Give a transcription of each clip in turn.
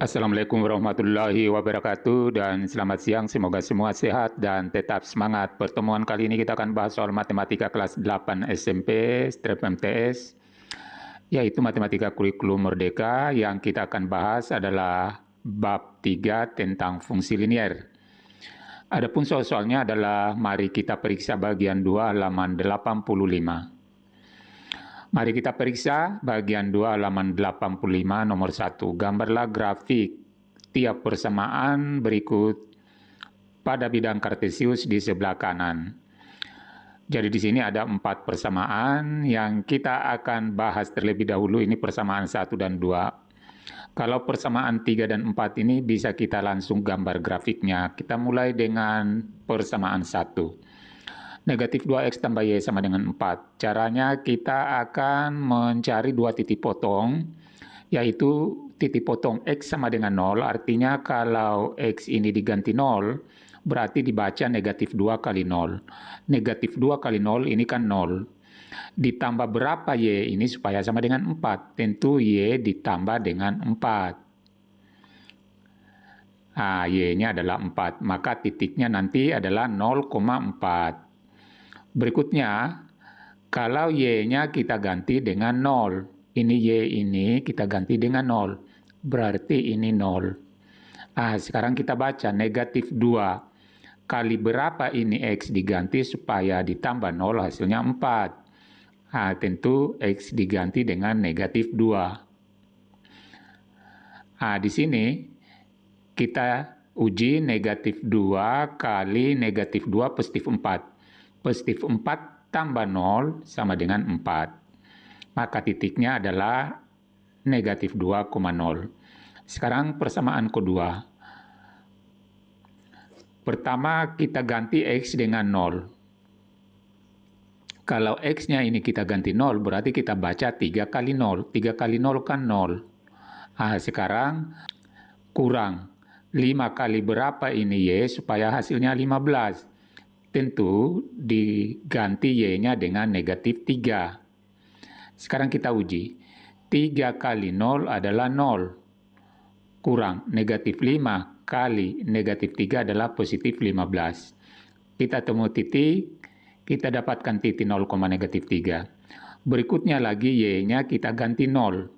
Assalamualaikum warahmatullahi wabarakatuh dan selamat siang. Semoga semua sehat dan tetap semangat. Pertemuan kali ini kita akan bahas soal matematika kelas 8 SMP, strip MTS, yaitu matematika kurikulum merdeka. Yang kita akan bahas adalah bab 3 tentang fungsi linier. Adapun soal-soalnya adalah mari kita periksa bagian 2 halaman 85. Mari kita periksa bagian 2 halaman 85 nomor 1. Gambarlah grafik tiap persamaan berikut pada bidang kartesius di sebelah kanan. Jadi di sini ada 4 persamaan yang kita akan bahas terlebih dahulu. Ini persamaan 1 dan 2. Kalau persamaan 3 dan 4 ini bisa kita langsung gambar grafiknya. Kita mulai dengan persamaan 1. Negatif 2x tambah y sama dengan 4. Caranya kita akan mencari dua titik potong, yaitu titik potong x sama dengan 0, artinya kalau x ini diganti 0, berarti dibaca negatif 2 kali 0. Negatif 2 kali 0 ini kan 0. Ditambah berapa y ini supaya sama dengan 4? Tentu y ditambah dengan 4. Nah, y-nya adalah 4, maka titiknya nanti adalah 0,4. Berikutnya, kalau y-nya kita ganti dengan 0, ini y ini kita ganti dengan 0, berarti ini 0. Sekarang kita baca negatif 2 kali berapa ini x diganti supaya ditambah 0 hasilnya 4. Tentu x diganti dengan negatif 2. Di sini kita uji negatif 2 kali negatif 2 positif 4. Positif 4 tambah 0 sama dengan 4. Maka titiknya adalah negatif 2,0. Sekarang persamaan kedua. Pertama kita ganti x dengan 0. Kalau x-nya ini kita ganti 0, berarti kita baca 3 kali 0. 3 kali 0 kan 0. Sekarang kurang 5 kali berapa ini y supaya hasilnya 15. Tentu diganti y-nya dengan negatif 3. Sekarang kita uji. 3 kali 0 adalah 0. Kurang negatif 5 kali negatif 3 adalah positif 15. Kita temu titik, kita dapatkan titik 0, negatif 3. Berikutnya lagi y-nya kita ganti 0.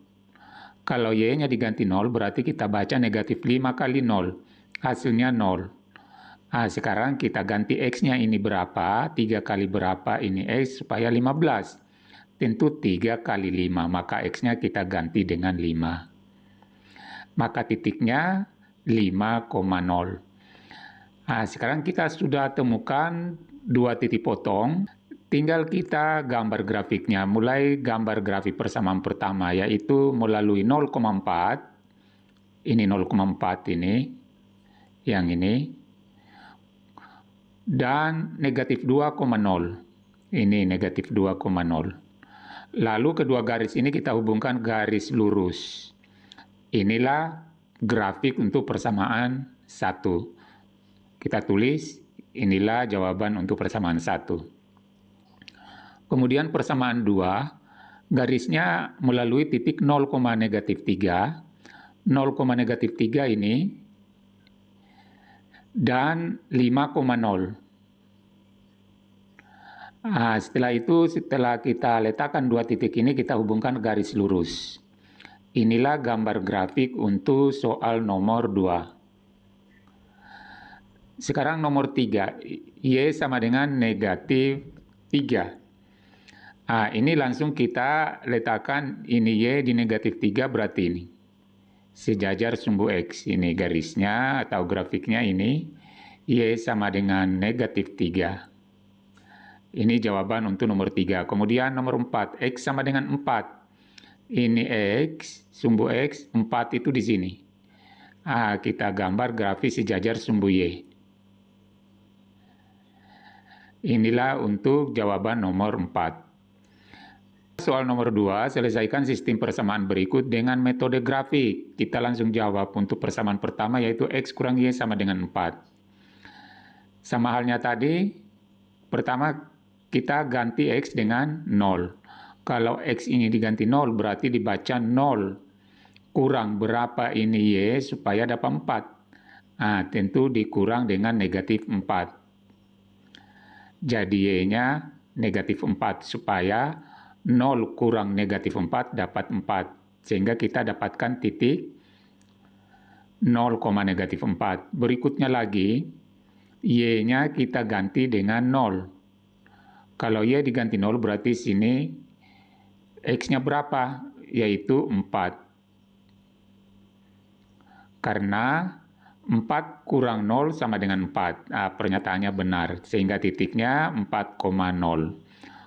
Kalau y-nya diganti 0 berarti kita baca negatif 5 kali 0. Hasilnya 0. Sekarang kita ganti x-nya ini berapa, 3 kali berapa ini x supaya 15. Tentu 3 kali 5, maka x-nya kita ganti dengan 5. Maka titiknya 5,0. Sekarang kita sudah temukan dua titik potong, tinggal kita gambar grafiknya. Mulai gambar grafik persamaan pertama, yaitu melalui 0,4, ini 0,4 ini, yang ini, dan negatif 2,0. Ini negatif 2,0. Lalu kedua garis ini kita hubungkan garis lurus. Inilah grafik untuk persamaan 1. Kita tulis, inilah jawaban untuk persamaan 1. Kemudian persamaan 2, garisnya melalui titik 0, negatif 3. 0, negatif 3 ini dan 5,0. Setelah itu, setelah kita letakkan dua titik ini, kita hubungkan garis lurus. Inilah gambar grafik untuk soal nomor 2. Sekarang nomor 3, y sama dengan negatif 3. Ini langsung kita letakkan ini y di negatif 3, berarti ini sejajar sumbu x. Ini garisnya atau grafiknya ini, y sama dengan negatif 3. Ini jawaban untuk nomor 3. Kemudian nomor 4, x sama dengan 4. Ini x, sumbu x, 4 itu di sini. Kita gambar grafik sejajar sumbu y. Inilah untuk jawaban nomor 4. Soal nomor 2, selesaikan sistem persamaan berikut dengan metode grafik. Kita langsung jawab untuk persamaan pertama, yaitu x kurang y sama dengan 4. Sama halnya tadi, pertama kita ganti x dengan 0. Kalau x ini diganti 0, berarti dibaca 0 kurang berapa ini Y supaya dapat 4? Tentu dikurang dengan negatif 4. Jadi Y-nya negatif 4 supaya 0 kurang negatif 4 dapat 4. Sehingga kita dapatkan titik 0, negatif 4. Berikutnya lagi, Y-nya kita ganti dengan 0. Kalau Y diganti 0 berarti sini X-nya berapa? Yaitu 4. Karena 4 kurang 0 sama dengan 4. Pernyataannya benar, sehingga titiknya 4,0.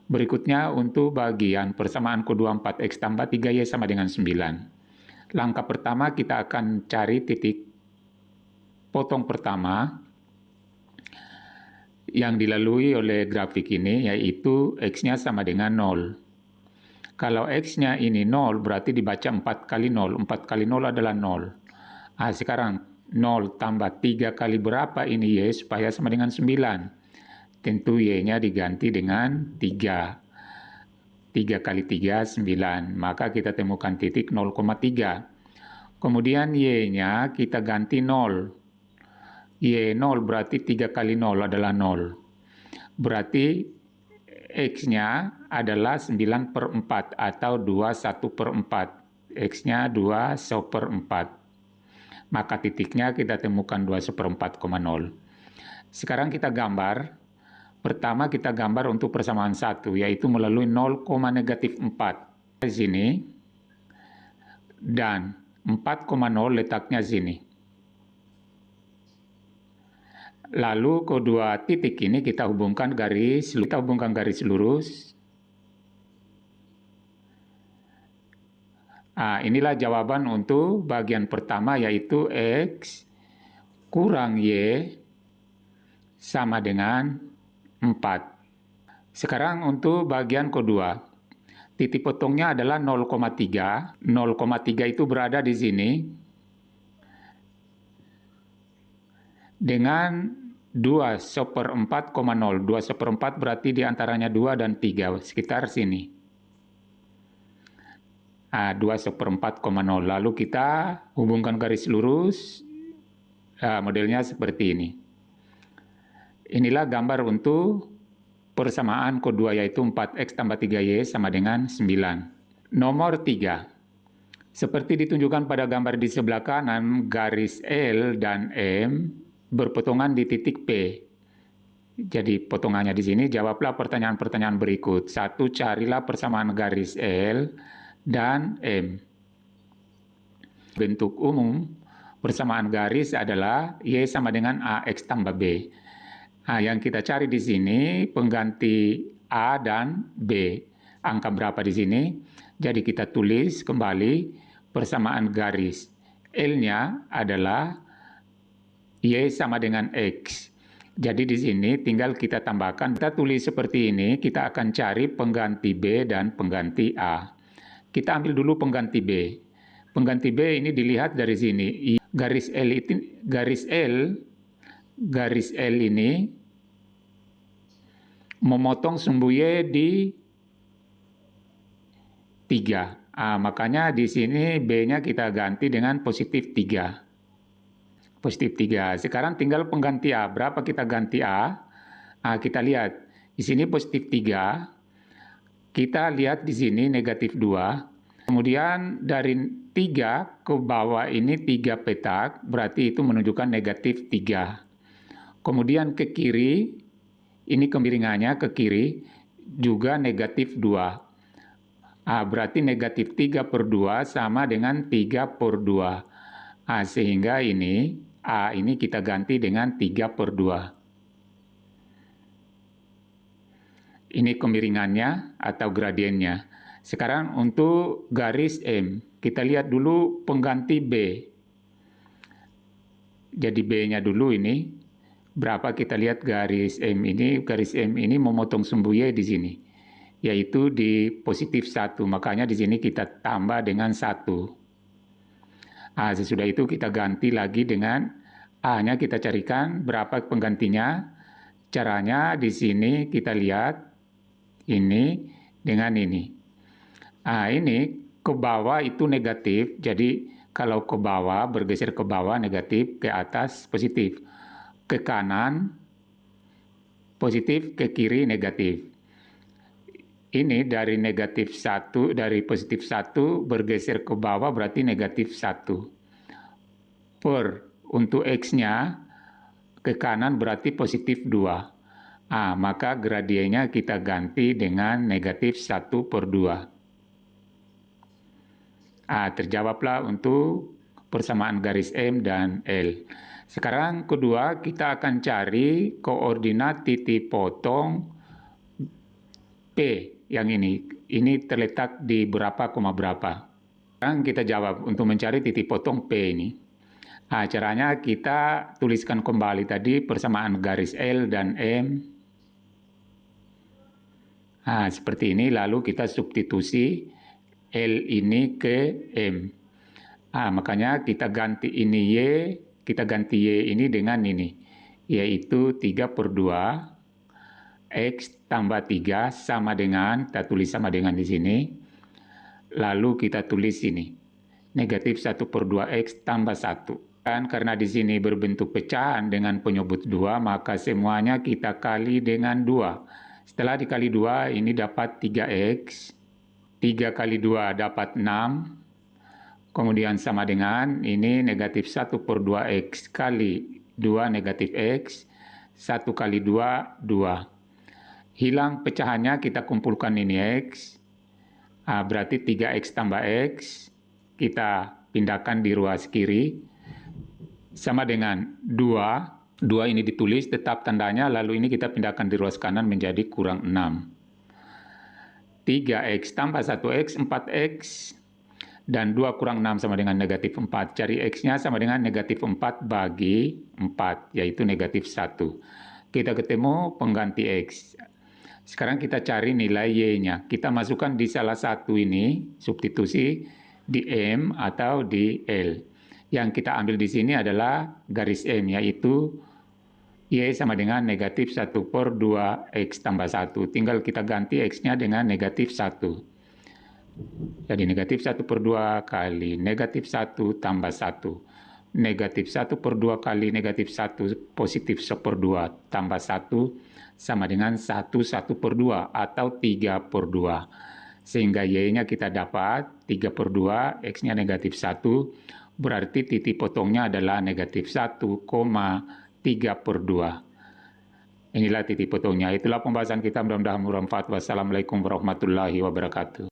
Berikutnya untuk bagian persamaan kedua 4X tambah 3Y sama dengan 9. Langkah pertama kita akan cari titik potong pertama yang dilalui oleh grafik ini, yaitu X-nya sama dengan 0. Kalau X-nya ini 0, berarti dibaca 4 kali 0. 4 kali 0 adalah 0. Sekarang 0 tambah 3 kali berapa ini Y supaya sama dengan 9. Tentu Y-nya diganti dengan 3. 3 kali 3, 9. Maka kita temukan titik 0,3. Kemudian Y-nya kita ganti 0. Y 0 berarti 3 kali 0 adalah 0. Berarti X-nya adalah 9/4 atau 21/4. X-nya 2/4. Maka titiknya kita temukan 2/4,0. Sekarang kita gambar. Pertama kita gambar untuk persamaan 1, yaitu melalui 0, negatif 4 di sini, dan 4,0 letaknya sini. Lalu kedua titik ini kita hubungkan garis lurus. Inilah jawaban untuk bagian pertama, yaitu X kurang Y sama dengan 4. Sekarang untuk bagian kedua. Titik potongnya adalah 0,3. 0,3 itu berada di sini. Dengan 2/4,0. 2/4 berarti diantaranya 2 dan 3, sekitar sini. 2/4,0. Lalu kita hubungkan garis lurus, modelnya seperti ini. Inilah gambar untuk persamaan kedua, yaitu 4X tambah 3Y sama dengan 9. Nomor 3. Seperti ditunjukkan pada gambar di sebelah kanan, garis L dan M berpotongan di titik P. Jadi potongannya di sini. Jawablah pertanyaan-pertanyaan berikut. 1. Carilah persamaan garis L dan M. Bentuk umum persamaan garis adalah Y sama dengan AX tambah B. Yang kita cari di sini pengganti A dan B. Angka berapa di sini? Jadi kita tulis kembali persamaan garis. L-nya adalah Y sama dengan X. Jadi di sini tinggal kita tambahkan. Kita tulis seperti ini, kita akan cari pengganti B dan pengganti A. Kita ambil dulu pengganti B. Pengganti B ini dilihat dari sini. Garis L ini memotong sumbu Y di 3. Makanya di sini B-nya kita ganti dengan positif 3. Positif 3. Sekarang tinggal pengganti A. Berapa kita ganti A? Kita lihat. Di sini positif 3. Kita lihat di sini negatif 2. Kemudian dari 3 ke bawah ini 3 petak. Berarti itu menunjukkan negatif 3. Kemudian ke kiri, ini kemiringannya ke kiri, juga negatif 2. Berarti negatif 3/2 sama dengan 3/2. Sehingga ini, A ini kita ganti dengan 3/2. Ini kemiringannya atau gradiennya. Sekarang untuk garis M, kita lihat dulu pengganti B. Jadi B-nya dulu ini. Berapa kita lihat garis M ini memotong sumbu Y di sini, yaitu di positif 1. Makanya di sini kita tambah dengan 1. Sesudah itu kita ganti lagi dengan A-nya, kita carikan berapa penggantinya. Caranya di sini kita lihat ini dengan ini. Ini ke bawah itu negatif, jadi kalau ke bawah, bergeser ke bawah negatif, ke atas positif. Ke kanan positif, ke kiri negatif. Ini dari negatif 1, dari positif 1 bergeser ke bawah berarti negatif 1. Untuk X-nya ke kanan berarti positif 2. Maka gradiennya kita ganti dengan negatif 1/2. Terjawablah untuk persamaan garis M dan L. Sekarang kedua kita akan cari koordinat titik potong P yang ini. Ini terletak di berapa, berapa. Sekarang kita jawab untuk mencari titik potong P ini. Caranya kita tuliskan kembali tadi persamaan garis L dan M. Seperti ini, lalu kita substitusi L ini ke M. Makanya kita ganti ini Y, kita ganti Y ini dengan ini, yaitu 3/2, X tambah 3 sama dengan, kita tulis sama dengan di sini, lalu kita tulis ini, negatif 1/2X tambah 1. Dan karena di sini berbentuk pecahan dengan penyebut 2, maka semuanya kita kali dengan 2. Setelah dikali 2, ini dapat 3X. 3 kali 2 dapat 6. Kemudian sama dengan ini negatif 1/2X kali 2 negatif X. 1 kali 2, 2. Hilang pecahannya, kita kumpulkan ini X. Berarti 3X tambah X. Kita pindahkan di ruas kiri. Sama dengan 2. 2 ini ditulis tetap tandanya, lalu ini kita pindahkan di ruas kanan menjadi kurang 6. 3X tambah 1X, 4X. Dan 2 kurang 6 sama dengan negatif 4. Cari X-nya sama dengan negatif 4 bagi 4, yaitu negatif 1. Kita ketemu pengganti X. Sekarang kita cari nilai Y-nya. Kita masukkan di salah satu ini, substitusi di M atau di L. Yang kita ambil di sini adalah garis M, yaitu Y sama dengan negatif 1/2X tambah 1. Tinggal kita ganti X-nya dengan negatif 1. Jadi negatif 1/2 kali negatif 1 tambah 1. Negatif 1/2 kali negatif 1 positif 1/2 tambah 1 sama dengan 1/2 atau 3/2. Sehingga Y-nya kita dapat 3/2, X-nya negatif 1. Berarti titik potongnya adalah negatif 1,3/2. Inilah titik potongnya. Itulah pembahasan kita, mudah-mudahan bermanfaat. Wassalamualaikum warahmatullahi wabarakatuh.